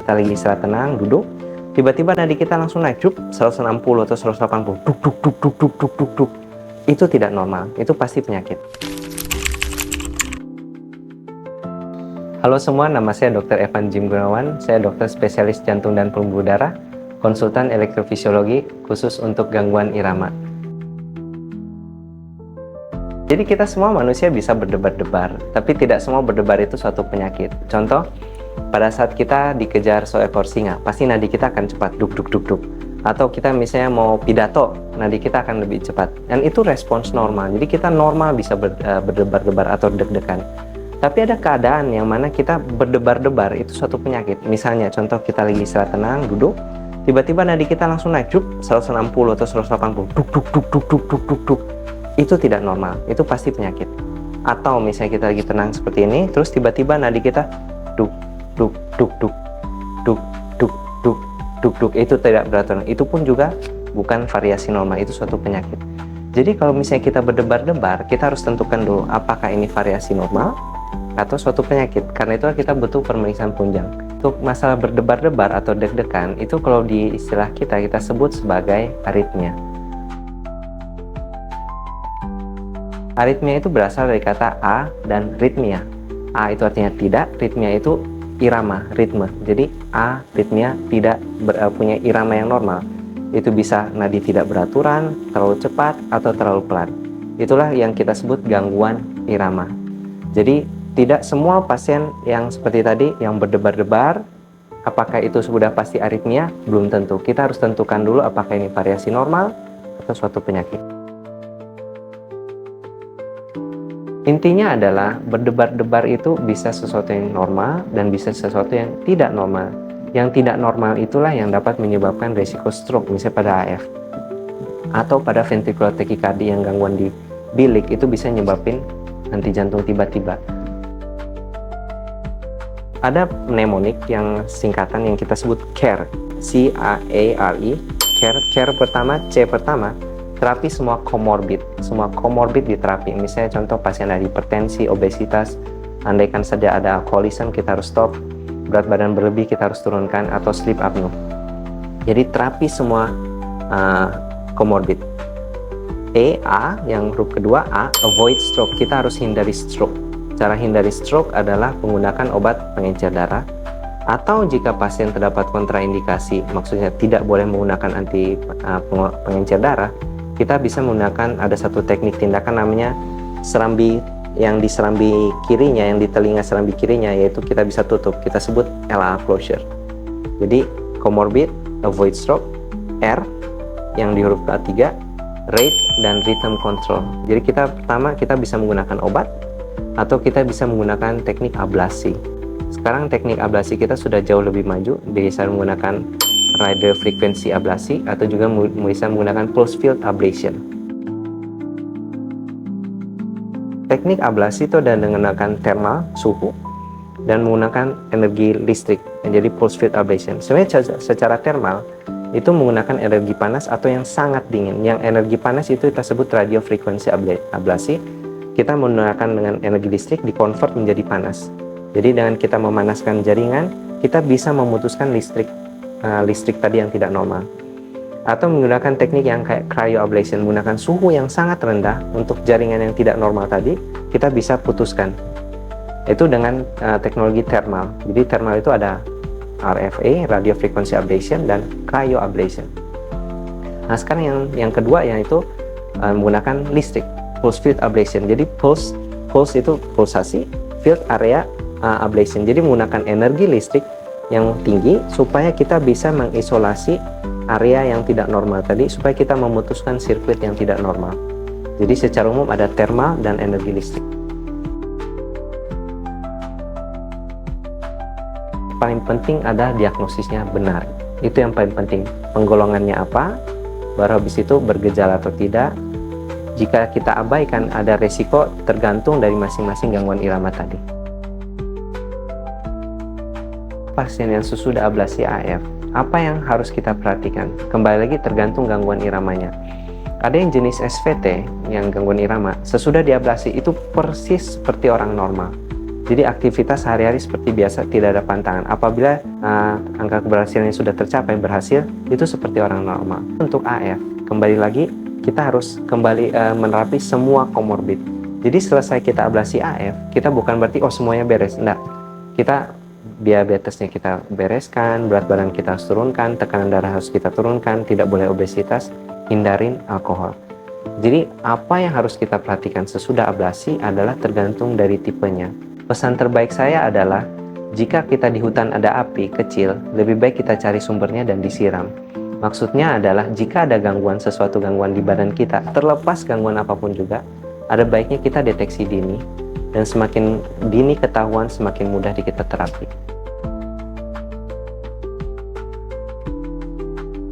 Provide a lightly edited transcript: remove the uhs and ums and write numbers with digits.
kita lagi istirahat tenang, duduk, tiba-tiba nadi kita langsung naik, 160 atau 180, duk duk duk duk duk duk duk duk. Itu tidak normal, itu pasti penyakit. Halo semua, nama saya Dr. Evan Jim Gunawan. Saya dokter spesialis jantung dan pembuluh darah, konsultan elektrofisiologi khusus untuk gangguan irama. Jadi kita semua manusia bisa berdebar-debar, tapi tidak semua berdebar itu suatu penyakit. Contoh, pada saat kita dikejar seekor singa, pasti nadi kita akan cepat, duk duk duk duk. Atau kita misalnya mau pidato, nadi kita akan lebih cepat. Dan itu respons normal. Jadi kita normal bisa berdebar-debar atau deg-degan. Tapi ada keadaan yang mana kita berdebar-debar, itu suatu penyakit. Misalnya, contoh kita lagi istirahat tenang, duduk, tiba-tiba nadi kita langsung naik, 160 atau 180, duk duk duk duk duk duk duk duk. Itu tidak normal, itu pasti penyakit. Atau misalnya kita lagi tenang seperti ini, terus tiba-tiba nadi kita duk duk duk duk duk duk duk duk duk, itu tidak beraturan. Itu pun juga bukan variasi normal, itu suatu penyakit. Jadi kalau misalnya kita berdebar-debar, kita harus tentukan dulu apakah ini variasi normal atau suatu penyakit. Karena itu kita butuh pemeriksaan punjang. Untuk masalah berdebar-debar atau deg-degan, itu kalau di istilah kita sebut sebagai aritmia. Aritmia itu berasal dari kata a dan ritmia. A itu artinya tidak, ritmia itu irama, ritme. Jadi a, ritmia, tidak punya irama yang normal. Itu bisa nadi tidak beraturan, terlalu cepat, atau terlalu pelan. Itulah yang kita sebut gangguan irama. Jadi tidak semua pasien yang seperti tadi, yang berdebar-debar, apakah itu sudah pasti aritmia? Belum tentu. Kita harus tentukan dulu apakah ini variasi normal atau suatu penyakit. Intinya adalah berdebar-debar itu bisa sesuatu yang normal dan bisa sesuatu yang tidak normal. Yang tidak normal itulah yang dapat menyebabkan risiko stroke, misalnya pada AF. Atau pada ventricular tachycardia yang gangguan di bilik, itu bisa nyebabin henti jantung tiba-tiba. Ada mnemonik yang singkatan yang kita sebut CARE, C-A-A-R-E, CARE pertama, C pertama, terapi semua comorbid diterapi. Misalnya contoh pasien ada hipertensi, obesitas, andaikan saja ada alkoholisme, kita harus stop, berat badan berlebih kita harus turunkan, atau sleep apnea. Jadi terapi semua comorbid. A, yang huruf kedua A, avoid stroke, kita harus hindari stroke. Cara hindari stroke adalah menggunakan obat pengencer darah, atau jika pasien terdapat kontraindikasi, maksudnya tidak boleh menggunakan pengencer darah, kita bisa menggunakan, ada satu teknik tindakan namanya serambi, yang di serambi kirinya, yang di telinga serambi kirinya, yaitu kita bisa tutup, kita sebut LA closure. Jadi comorbid, avoid stroke, R yang di huruf ketiga, rate dan rhythm control. Jadi pertama kita bisa menggunakan obat, atau kita bisa menggunakan teknik ablasi. Sekarang teknik ablasi kita sudah jauh lebih maju, bisa menggunakan radio frequency ablasi, atau juga bisa menggunakan pulse field ablation. Teknik ablasi itu adalah menggunakan thermal, suhu, dan menggunakan energi listrik, jadi pulse field ablation. Sebenarnya secara thermal itu menggunakan energi panas atau yang sangat dingin. Yang energi panas itu kita sebut radio frequency ablasi. Kita menggunakan dengan energi listrik dikonvert menjadi panas. Jadi dengan kita memanaskan jaringan, kita bisa memutuskan listrik tadi yang tidak normal. Atau menggunakan teknik yang kayak cryoablation, menggunakan suhu yang sangat rendah untuk jaringan yang tidak normal tadi, kita bisa putuskan. Itu dengan teknologi thermal. Jadi thermal itu ada RFA, radio frequency ablation, dan cryoablation. Nah sekarang yang kedua yaitu menggunakan listrik, pulse field ablation. Jadi pulse itu pulsasi, field area ablation. Jadi menggunakan energi listrik yang tinggi supaya kita bisa mengisolasi area yang tidak normal tadi, supaya kita memutuskan sirkuit yang tidak normal. Jadi secara umum ada thermal dan energi listrik. Paling penting ada diagnosisnya benar. Itu yang paling penting. Penggolongannya apa, baru habis itu bergejala atau tidak. Jika kita abaikan, ada resiko tergantung dari masing-masing gangguan irama tadi. Pasien yang sesudah ablasi AF, apa yang harus kita perhatikan? Kembali lagi tergantung gangguan iramanya. Ada yang jenis SVT, yang gangguan irama, sesudah diablasi itu persis seperti orang normal. Jadi aktivitas sehari-hari seperti biasa, tidak ada pantangan. Apabila angka keberhasilannya sudah tercapai, berhasil, itu seperti orang normal. Untuk AF, kembali lagi, kita harus kembali menerapi semua komorbid. Jadi selesai kita ablasi AF, kita bukan berarti oh semuanya beres. Enggak. Kita diabetesnya kita bereskan, berat badan kita harus turunkan, tekanan darah harus kita turunkan, tidak boleh obesitas, hindarin alkohol. Jadi apa yang harus kita perhatikan sesudah ablasi adalah tergantung dari tipenya. Pesan terbaik saya adalah jika kita di hutan ada api kecil, lebih baik kita cari sumbernya dan disiram. Maksudnya adalah jika ada sesuatu gangguan di badan kita, terlepas gangguan apapun juga, ada baiknya kita deteksi dini, dan semakin dini ketahuan, semakin mudah kita terapi.